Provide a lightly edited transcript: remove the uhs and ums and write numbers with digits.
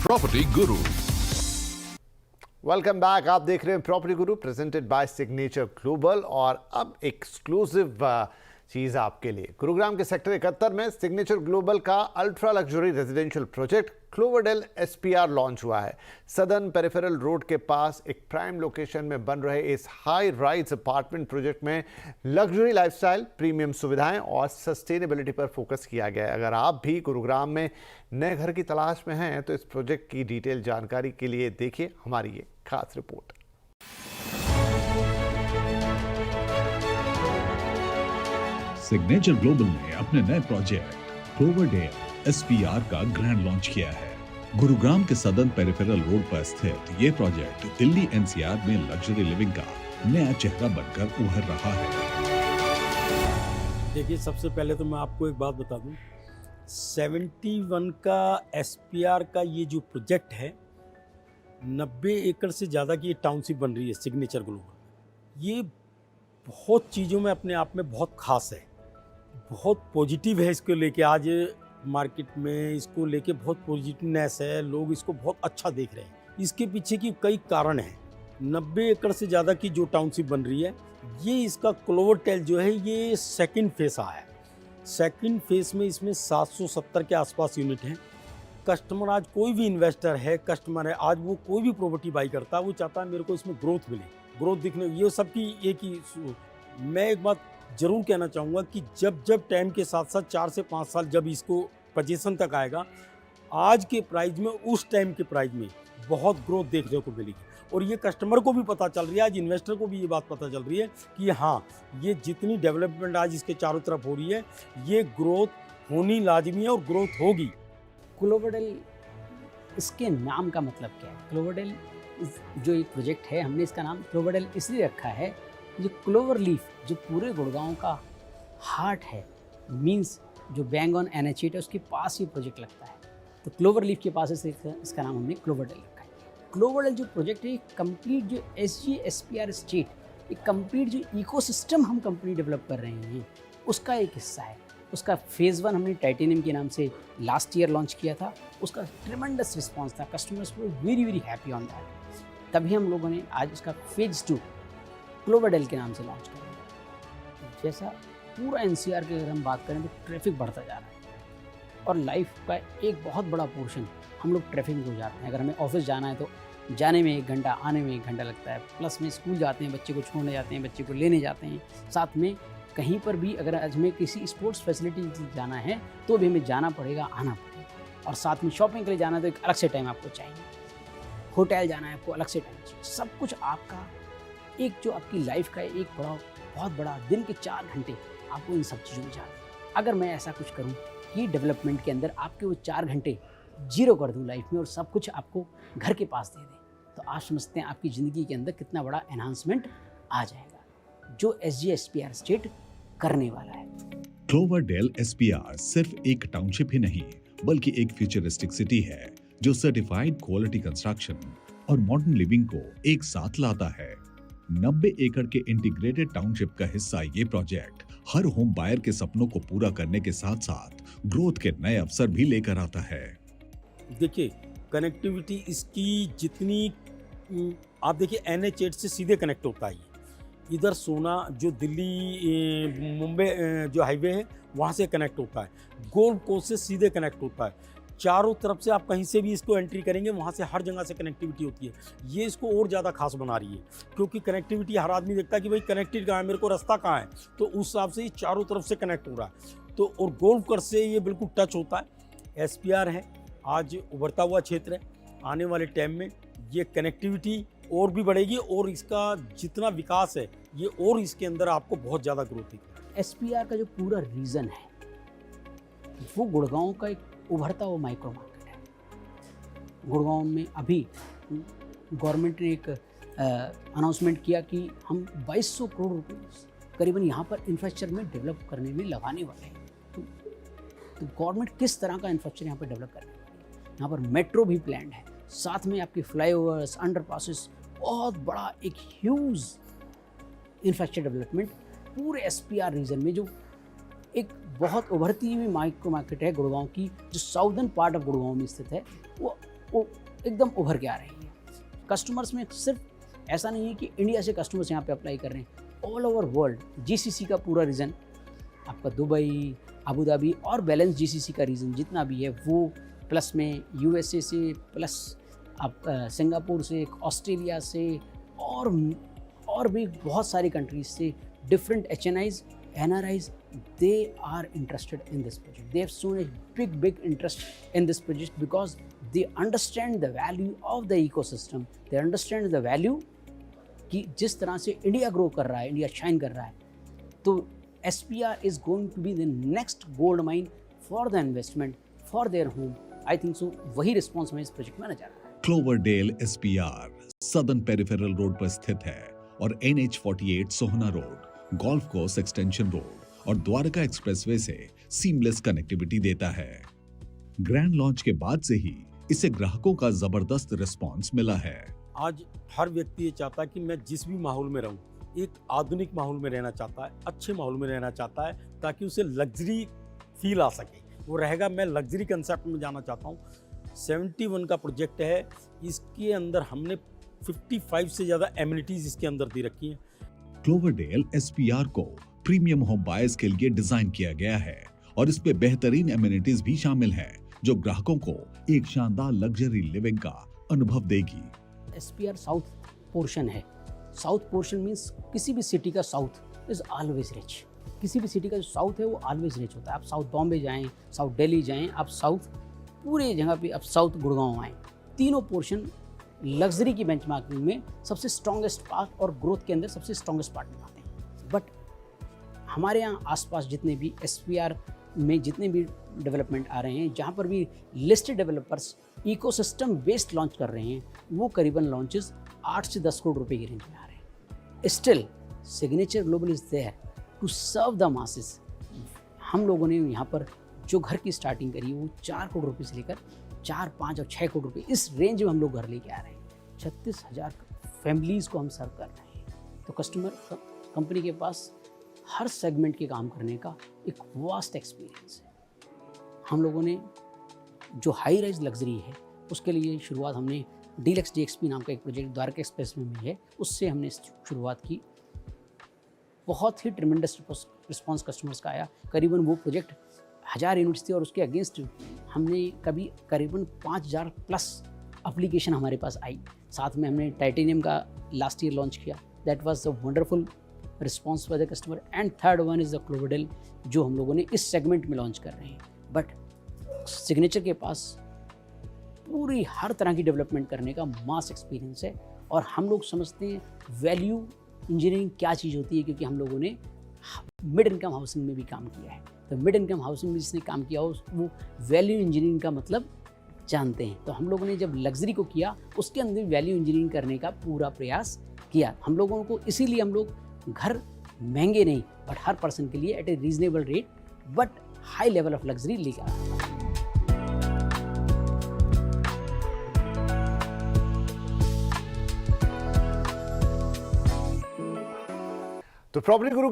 Property गुरु। Welcome back. आप देख रहे हैं property Guru presented by signature global. और अब एक्सक्लूसिव चीज आपके लिए, गुरुग्राम के सेक्टर 71 में सिग्नेचर ग्लोबल का ultra luxury residential project Cloverdale SPR launch हुआ है। सदर्न पेरिफेरल रोड के पास एक प्राइम लोकेशन में बन रहे इस हाई राइज अपार्टमेंट प्रोजेक्ट में लग्जरी लाइफस्टाइल, प्रीमियम सुविधाएं और सस्टेनेबिलिटी पर फोकस किया गया है। अगर आप भी गुरुग्राम में नए घर की तलाश में हैं तो इस प्रोजेक्ट की डिटेल जानकारी के लिए देखिए हमारी ये खास रिपोर्ट। सिग्नेचर ग्लोबल ने अपने नए प्रोजेक्ट क्लोवरडेल एसपीआर का ग्रैंड लॉन्च किया है। गुरुग्राम के सदर्न पेरिफेरल रोड पर स्थित ये प्रोजेक्ट दिल्ली एनसीआर में लग्जरी लिविंग का नया चेहरा बनकर उभर रहा है। देखिए, सबसे पहले तो मैं आपको एक बात बता दूं, 71 का एसपीआर का ये जो प्रोजेक्ट है, 90 एकड़ से ज़्यादा की ये टाउनशिप बन रही है सिग्नेचर ग्लोबल। ये बहुत चीज़ों में अपने आप में बहुत खास है, बहुत पॉजिटिव है। इसको लेके आज मार्केट में इसको लेके बहुत पॉजिटिवनेस है, लोग इसको बहुत अच्छा देख रहे हैं। इसके पीछे की कई कारण हैं। 90 एकड़ से ज़्यादा की जो टाउनशिप बन रही है, ये इसका क्लोवरडेल जो है ये सेकंड फेस आया है। सेकंड फेस में इसमें 770 के आसपास यूनिट हैं। कस्टमर, आज कोई भी इन्वेस्टर है, कस्टमर है, आज वो कोई भी प्रॉपर्टी बाई करता है, वो चाहता है मेरे को इसमें ग्रोथ मिले, ग्रोथ दिखने। ये सबकी एक ही। मैं एक बात जरूर कहना चाहूँगा कि जब टाइम के साथ साथ 4 से 5 साल जब इसको पोजीशन तक आएगा, आज के प्राइस में उस टाइम के प्राइस में बहुत ग्रोथ देखने को मिलेगी। और ये कस्टमर को भी पता चल रही है, आज इन्वेस्टर को भी ये बात पता चल रही है कि हाँ, ये जितनी डेवलपमेंट आज इसके चारों तरफ हो रही है, ये ग्रोथ होनी लाजमी है और ग्रोथ होगी। क्लोवरडेल, इसके नाम का मतलब क्या है? क्लोवरडेल जो एक प्रोजेक्ट है, हमने इसका नाम क्लोवरडेल इसलिए रखा है, ये क्लोवर लीफ जो पूरे गुड़गांव का हार्ट है, मींस जो बैंग ऑन NH8 है उसके पास ये प्रोजेक्ट लगता है, तो क्लोवर लीफ के पास इसका नाम हमने क्लोवरडेल रखा है। क्लोवरडेल जो प्रोजेक्ट है, कंप्लीट जो SGSPR स्टेट, एक कंप्लीट जो इकोसिस्टम हम कंपनी डेवलप कर रहे हैं, उसका एक हिस्सा है। उसका फेज़ 1 हमने टाइटेनियम के नाम से लास्ट ईयर लॉन्च किया था। उसका ट्रिमेंडस रिस्पॉन्स था, customers were very very happy on that. तभी हम लोगों ने आज उसका फेज़ 2 क्लोवरडेल के नाम से लॉन्च किया। जैसा पूरा NCR की अगर हम बात करें तो ट्रैफिक बढ़ता जा रहा है और लाइफ का एक बहुत बड़ा पोर्शन हम लोग ट्रैफिक में गुजारते हैं। अगर हमें ऑफिस जाना है तो जाने में 1 घंटा, आने में 1 घंटा लगता है, प्लस में स्कूल जाते हैं, बच्चे को छोड़ने जाते हैं, बच्चे को लेने जाते हैं, साथ में कहीं पर भी अगर आज हमें किसी स्पोर्ट्स फैसिलिटी जाना है तो भी हमें जाना पड़ेगा, आना पड़ेगा। और साथ में शॉपिंग के लिए जाना है तो एक अलग से टाइम आपको चाहिए, होटल जाना है आपको अलग से टाइम चाहिए। सब कुछ आपका एक जो आपकी लाइफ का एक बहुत बड़ा दिन के 4 घंटे आपको इन सब चीज़ों में जाना। अगर मैं ऐसा कुछ करूं कि डेवलपमेंट के अंदर आपके वो 4 घंटे जीरो कर दूं लाइफ में और सब कुछ आपको घर के पास दे दें, तो आप समझते हैं आपकी ज़िंदगी के अंदर कितना बड़ा एनहांसमेंट आ जाएगा, जो SGSPR स्टेट करने वाला है। क्लोवरडेल एसपीआर सिर्फ एक टाउनशिप ही नहीं, बल्कि एक फ्यूचरिस्टिक सिटी है जो सर्टिफाइड क्वालिटी कंस्ट्रक्शन और मॉडर्न लिविंग को एक साथ लाता है। 90 एकड़ के इंटीग्रेटेड टाउनशिप का हिस्सा ये प्रोजेक्ट हर होम बायर के सपनों को पूरा करने के साथ साथ ग्रोथ के नए अवसर भी लेकर आता है। देखिए, कनेक्टिविटी इसकी जितनी, आप देखिए NH8 से सीधे कनेक्ट होता है। इधर सोना जो दिल्ली मुंबई जो हाईवे है वहाँ से कनेक्ट होता है, गोल्ड कोस्ट से सीधे कनेक्ट होता है। चारों तरफ से आप कहीं से भी इसको एंट्री करेंगे, वहाँ से हर जगह से कनेक्टिविटी होती है। ये इसको और ज़्यादा खास बना रही है, क्योंकि कनेक्टिविटी हर आदमी देखता है कि भाई कनेक्टेड कहाँ है, मेरे को रास्ता कहाँ है, तो उस हिसाब से ये चारों तरफ से कनेक्ट हो रहा है। तो और गोल्फ कोर्स से ये बिल्कुल टच होता है। SPR है, आज उभरता हुआ क्षेत्र है, आने वाले टाइम में ये कनेक्टिविटी और भी बढ़ेगी और इसका जितना विकास है ये और इसके अंदर आपको बहुत ज़्यादा ग्रोथ दिखेगा। SPR का जो पूरा रीज़न है वो गुड़गांव का एक उभरता हुआ माइक्रो मार्केट है। गुड़गांव में अभी गवर्नमेंट ने एक अनाउंसमेंट किया कि हम 2200 करोड़ रुपए करीबन यहाँ पर इंफ्रास्ट्रक्चर में डेवलप करने में लगाने वाले हैं। तो गवर्नमेंट किस तरह का इंफ्रास्ट्रक्चर यहाँ पर डेवलप करने वाली है? यहाँ पर मेट्रो भी प्लान्ड है, साथ में आपके फ्लाईओवर्स, अंडरपासेस, बहुत बड़ा एक ह्यूज इंफ्रास्ट्रक्चर डेवलपमेंट पूरे SPR रीजन में, जो एक बहुत उभरती हुई माइक्रो मार्केट है गुड़गांव की, जो साउदर्न पार्ट ऑफ गुड़गांव में स्थित है, वो एकदम उभर के आ रही है। कस्टमर्स में सिर्फ ऐसा नहीं है कि इंडिया से कस्टमर्स यहाँ पे अप्लाई कर रहे हैं, ऑल ओवर वर्ल्ड जीसीसी का पूरा रीजन, आपका दुबई, अबू धाबी और बैलेंस जीसीसी का रीजन जितना भी है वो, प्लस में यूएसए से, प्लस आप सिंगापुर से, ऑस्ट्रेलिया से और भी बहुत सारी कंट्रीज से different HNIs, NRIs, they are interested in this project. They have shown a big interest in this project because they understand the value of the ecosystem. They understand the value कि जिस तरह से India grow कर रहा है, India shine कर रहा है, तो SPR is going to be the next gold mine for the investment for their home. I think so. वही रिस्पॉन्स में इस प्रोजेक्ट में नजर आ रहा है। Cloverdale SPR southern peripheral road पर स्थित है और NH48 Sohna road, golf course extension road और द्वारका एक्सप्रेसवे से सीमलेस कनेक्टिविटी देता है। ग्रैंड लॉन्च के बाद से ही इसे ग्राहकों का जबरदस्त रिस्पांस मिला है। आज हर व्यक्ति ये चाहता है कि मैं जिस भी माहौल में रहूं, एक आधुनिक माहौल में रहना चाहता है, अच्छे माहौल में रहना चाहता है, ताकि उसे लग्जरी फील आ सके। वो रहेगा, मैं लग्जरी कंसेप्ट में जाना चाहता हूँ। 71 का प्रोजेक्ट है, इसके अंदर हमने 55 से ज़्यादा एमिनिटीज़ इसके अंदर दे रखी हैं। क्लोवरडेल SPR को प्रीमियम होम बायर्स के लिए डिजाइन किया गया है और इसमें बेहतरीन एमिनिटीज भी शामिल हैं जो ग्राहकों को एक शानदार लग्जरी लिविंग का अनुभव देगी। SPR साउथ पोर्शन है। साउथ पोर्शन मीन्स किसी भी सिटी का साउथ इज ऑलवेज रिच। किसी भी सिटी का जो साउथ है वो ऑलवेज रिच होता है। आप साउथ बॉम्बे जाएं, साउथ दिल्ली जाएं, आप साउथ पूरे जगह पे, आप साउथ गुड़गांव आएँ, तीनों पोर्शन लग्जरी की बेंचमार्किंग में सबसे स्ट्रॉन्गेस्ट पार्ट और ग्रोथ के अंदर सबसे स्ट्रॉन्गेस्ट पार्ट में आते हैं। बट हमारे यहाँ आसपास जितने भी SPR में जितने भी डेवलपमेंट आ रहे हैं, जहाँ पर भी listed developers ecosystem based launch कर रहे हैं, वो करीबन लॉन्चेस 8 से 10 करोड़ रुपए की रेंज में आ रहे हैं। Still Signature Global is there to serve the masses. हम लोगों ने यहाँ पर जो घर की स्टार्टिंग करी है वो 4 करोड़ रुपये से लेकर 4, 5 और 6 करोड़ रुपये, इस रेंज में हम लोग घर लेके आ रहे हैं। 36,000 फैमिलीज़ को हम सर्व कर रहे हैं। तो कस्टमर कंपनी के पास हर सेगमेंट के काम करने का एक वास्ट एक्सपीरियंस है। हम लोगों ने जो हाई राइज लग्जरी है उसके लिए शुरुआत हमने डीलक्स DXP नाम का एक प्रोजेक्ट द्वारका एक्सप्रेस में भी है, उससे हमने शुरुआत की। बहुत ही ट्रिमेंडस रिस्पॉन्स कस्टमर्स का आया। करीबन वो प्रोजेक्ट 1000 यूनिट्स थे और उसके अगेंस्ट हमने कभी करीबन 5000 प्लस एप्लीकेशन हमारे पास आई। साथ में हमने टाइटेनियम का लास्ट ईयर लॉन्च किया। That was the wonderful response for the customer. And third one is the Cloverdale, जो हम लोगों ने इस सेगमेंट में लॉन्च कर रहे हैं। बट सिग्नेचर के पास पूरी हर तरह की डेवलपमेंट करने का मास एक्सपीरियंस है और हम लोग समझते हैं वैल्यू इंजीनियरिंग क्या चीज़ होती है, क्योंकि हम लोगों ने मिड इनकम हाउसिंग में भी काम किया है। तो मिड इनकम हाउसिंग में जिसने काम किया हो वो वैल्यू इंजीनियरिंग का मतलब जानते हैं। तो हम लोगों ने जब लग्जरी को किया, उसके अंदर वैल्यू इंजीनियरिंग करने का पूरा प्रयास किया। हम लोगों को इसीलिए हम लोग घर महंगे नहीं बट हर पर्सन के लिए at a reasonable rate but high level of luxury लेकर आए। तो प्रॉपर्टी गुरु